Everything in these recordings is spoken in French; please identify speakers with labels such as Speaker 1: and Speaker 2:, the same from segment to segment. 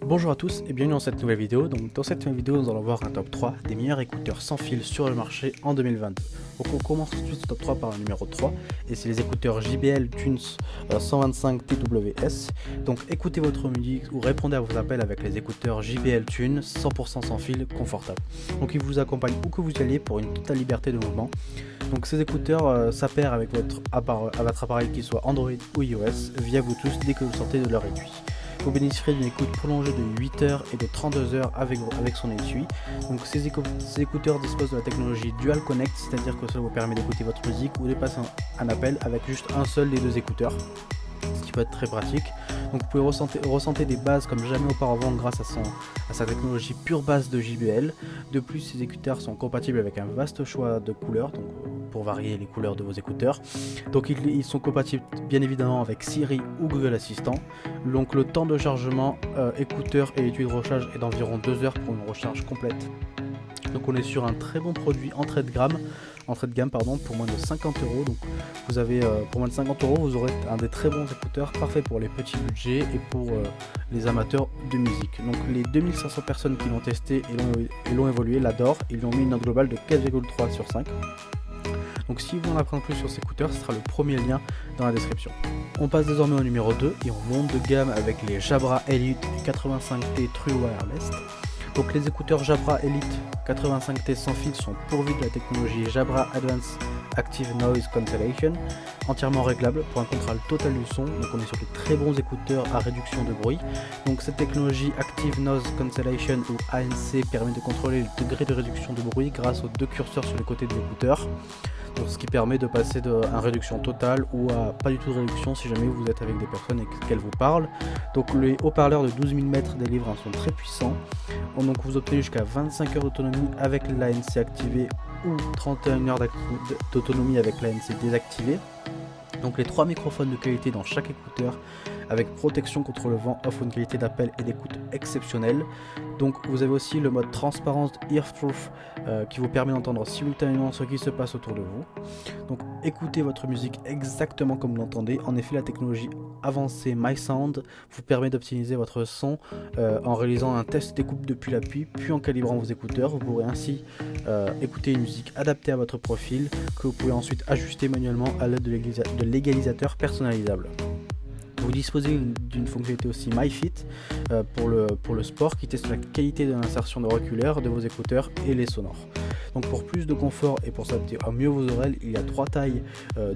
Speaker 1: Bonjour à tous et bienvenue dans cette nouvelle vidéo. Donc dans cette nouvelle vidéo nous allons voir un top 3 des meilleurs écouteurs sans fil sur le marché en 2022. Donc on commence tout de suite ce top 3 par le numéro 3 et c'est les écouteurs JBL Tunes 125 TWS. Donc écoutez votre musique ou répondez à vos appels avec les écouteurs JBL Tunes 100% sans fil confortable. Donc ils vous accompagnent où que vous alliez pour une totale liberté de mouvement. Donc ces écouteurs s'appairent avec votre appareil qu'il soit Android ou iOS via Bluetooth dès que vous sortez de leur étui. Vous bénéficierez d'une écoute prolongée de 8 heures et de 32 heures avec son étui. Donc ces écouteurs disposent de la technologie Dual Connect, c'est-à-dire que cela vous permet d'écouter votre musique ou de passer un appel avec juste un seul des deux écouteurs, ce qui peut être très pratique. Donc vous pouvez ressentir des basses comme jamais auparavant grâce à sa technologie pure basse de JBL. De plus, ces écouteurs sont compatibles avec un vaste choix de couleurs, donc pour varier les couleurs de vos écouteurs. Donc ils sont compatibles bien évidemment avec Siri ou Google Assistant. Donc le temps de chargement écouteurs et étui de recharge est d'environ 2 heures pour une recharge complète. Donc on est sur un très bon produit entrée de gamme pour moins de 50 euros. Donc vous avez pour moins de 50 euros vous aurez un des très bons écouteurs parfait pour les petits budgets et pour les amateurs de musique. Donc les 2500 personnes qui l'ont testé et l'ont évolué l'adorent. Ils lui ont mis une note globale de 4,3 sur 5. Donc si vous voulez en apprendre plus sur ces écouteurs, ce sera le premier lien dans la description. On passe désormais au numéro 2 et on monte de gamme avec les Jabra Elite 85T True Wireless. Donc les écouteurs Jabra Elite 85T sans fil sont pourvus de la technologie Jabra Advanced Active Noise Cancellation, entièrement réglable pour un contrôle total du son. Donc on est sur de très bons écouteurs à réduction de bruit. Donc cette technologie Active Noise Cancellation ou ANC permet de contrôler le degré de réduction de bruit grâce aux deux curseurs sur les côtés de l'écouteur. Donc, ce qui permet de passer à réduction totale ou à pas du tout de réduction si jamais vous êtes avec des personnes et qu'elles vous parlent. Donc les haut-parleurs de 12 000 mètres délivrent un son très puissant. Donc vous obtenez jusqu'à 25 heures d'autonomie avec l'ANC activé ou 31 heures d'autonomie avec l'ANC désactivé. Donc les 3 microphones de qualité dans chaque écouteur avec protection contre le vent offre une qualité d'appel et d'écoute exceptionnelle. Donc vous avez aussi le mode transparence Earproof qui vous permet d'entendre simultanément ce qui se passe autour de vous. Donc écoutez votre musique exactement comme vous l'entendez. En effet, la technologie avancée MySound vous permet d'optimiser votre son en réalisant un test d'écoute depuis l'appui, puis en calibrant vos écouteurs. Vous pourrez ainsi écouter une musique adaptée à votre profil que vous pouvez ensuite ajuster manuellement à l'aide de l'égalisateur personnalisable. Vous disposez d'une fonctionnalité aussi MyFit pour le sport qui teste la qualité de l'insertion de auriculaires de vos écouteurs et les sonores. Donc pour plus de confort et pour s'adapter à mieux vos oreilles, il y a 3 tailles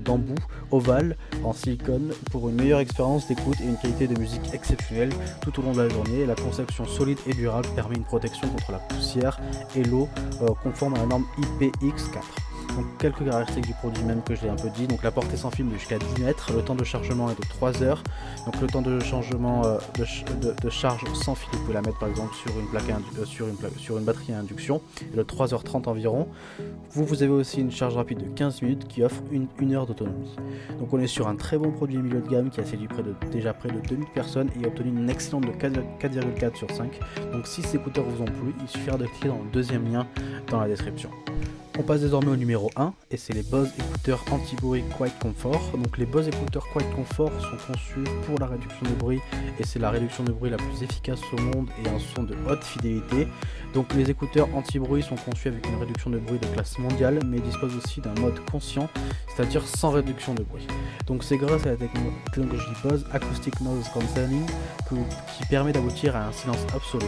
Speaker 1: d'embout ovales en silicone pour une meilleure expérience d'écoute et une qualité de musique exceptionnelle tout au long de la journée. La conception solide et durable permet une protection contre la poussière et l'eau conforme à la norme IPX4. Donc quelques caractéristiques du produit même que je l'ai un peu dit. Donc la portée sans fil est jusqu'à 10 mètres, le temps de chargement est de 3 heures. Donc le temps de changement de charge sans fil, vous pouvez la mettre par exemple sur une batterie à induction, et de 3h30 environ. Vous avez aussi une charge rapide de 15 minutes qui offre une heure d'autonomie. Donc on est sur un très bon produit milieu de gamme qui a séduit déjà près de 2000 personnes et a obtenu une excellente de 4,4 sur 5. Donc si ces écouteurs vous ont plu, il suffira de cliquer dans le deuxième lien dans la description. On passe désormais au numéro 1 et c'est les Bose écouteurs anti-bruit Quiet Comfort. Donc les Bose écouteurs Quiet Comfort sont conçus pour la réduction de bruit et c'est la réduction de bruit la plus efficace au monde et un son de haute fidélité. Donc les écouteurs anti-bruit sont conçus avec une réduction de bruit de classe mondiale mais disposent aussi d'un mode conscient, c'est-à-dire sans réduction de bruit. Donc c'est grâce à la technologie Bose Acoustic Noise Cancelling qui permet d'aboutir à un silence absolu.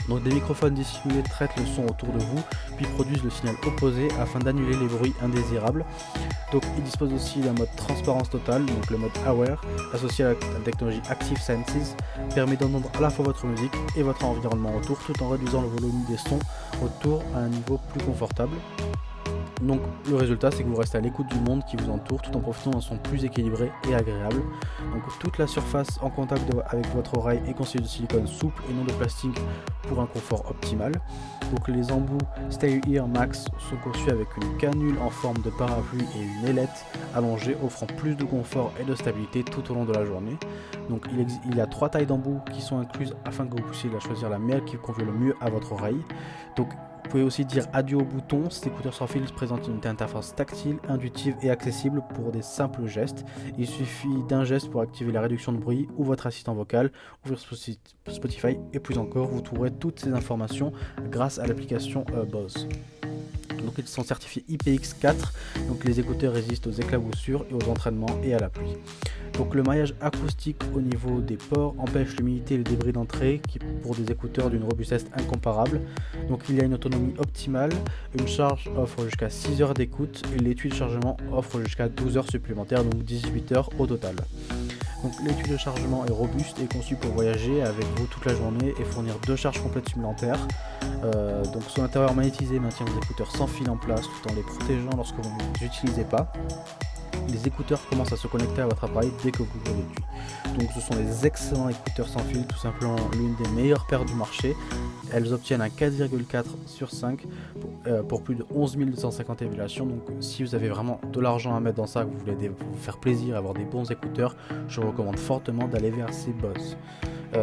Speaker 1: Donc des microphones dissimulés traitent le son autour de vous, puis produisent le signal opposé afin d'annuler les bruits indésirables. Donc il dispose aussi d'un mode transparence totale, donc le mode Aware, associé à la technologie Active Senses, permet d'entendre à la fois votre musique et votre environnement autour, tout en réduisant le volume des sons autour à un niveau plus confortable. Donc le résultat c'est que vous restez à l'écoute du monde qui vous entoure tout en profitant d'un son plus équilibré et agréable. Donc toute la surface en contact avec votre oreille est constituée de silicone souple et non de plastique pour un confort optimal. Donc les embouts Stay Here Max sont conçus avec une canule en forme de parapluie et une ailette allongée offrant plus de confort et de stabilité tout au long de la journée. Donc il y a 3 tailles d'embouts qui sont incluses afin que vous puissiez choisir la meilleure qui convient le mieux à votre oreille. Donc Vous pouvez aussi dire adieu au bouton. Ces écouteurs sans fil présentent une interface tactile, intuitive et accessible pour des simples gestes. Il suffit d'un geste pour activer la réduction de bruit ou votre assistant vocal, ouvrir Spotify et plus encore. Vous trouverez toutes ces informations grâce à l'application Bose. Donc ils sont certifiés IPX4, donc les écouteurs résistent aux éclaboussures et aux entraînements et à la pluie. Donc le maillage acoustique au niveau des ports empêche l'humidité et le débris d'entrée qui pour des écouteurs d'une robustesse incomparable. Donc il y a une autonomie optimale, une charge offre jusqu'à 6 heures d'écoute et l'étui de chargement offre jusqu'à 12 heures supplémentaires, donc 18 heures au total. Donc l'étui de chargement est robuste et conçu pour voyager avec vous toute la journée et fournir 2 charges complètes supplémentaires. Donc son intérieur magnétisé maintient vos écouteurs sans fil en place tout en les protégeant lorsque vous ne les utilisez pas. Les écouteurs commencent à se connecter à votre appareil dès que vous ouvrez l'étui. Donc ce sont des excellents écouteurs sans fil, tout simplement l'une des meilleures paires du marché. Elles obtiennent un 4,4 sur 5 pour plus de 11 250 évaluations. Donc si vous avez vraiment de l'argent à mettre dans ça, que vous voulez vous faire plaisir, avoir des bons écouteurs, je vous recommande fortement d'aller vers ces Bose.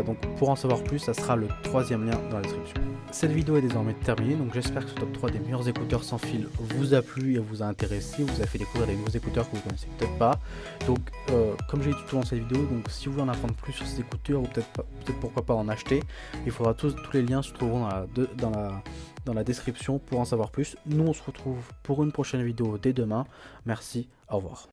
Speaker 1: Donc pour en savoir plus, ça sera le 3e lien dans la description. Cette vidéo est désormais terminée, donc j'espère que ce top 3 des meilleurs écouteurs sans fil vous a plu et vous a intéressé, vous a fait découvrir des nouveaux écouteurs que vous connaissez peut-être pas. Donc comme j'ai dit tout au long de cette vidéo, donc si vous voulez en apprendre plus sur ces écouteurs ou peut-être pourquoi pas en acheter, il faudra tous les liens se trouveront dans la description pour en savoir plus. Nous on se retrouve pour une prochaine vidéo dès demain. Merci, au revoir.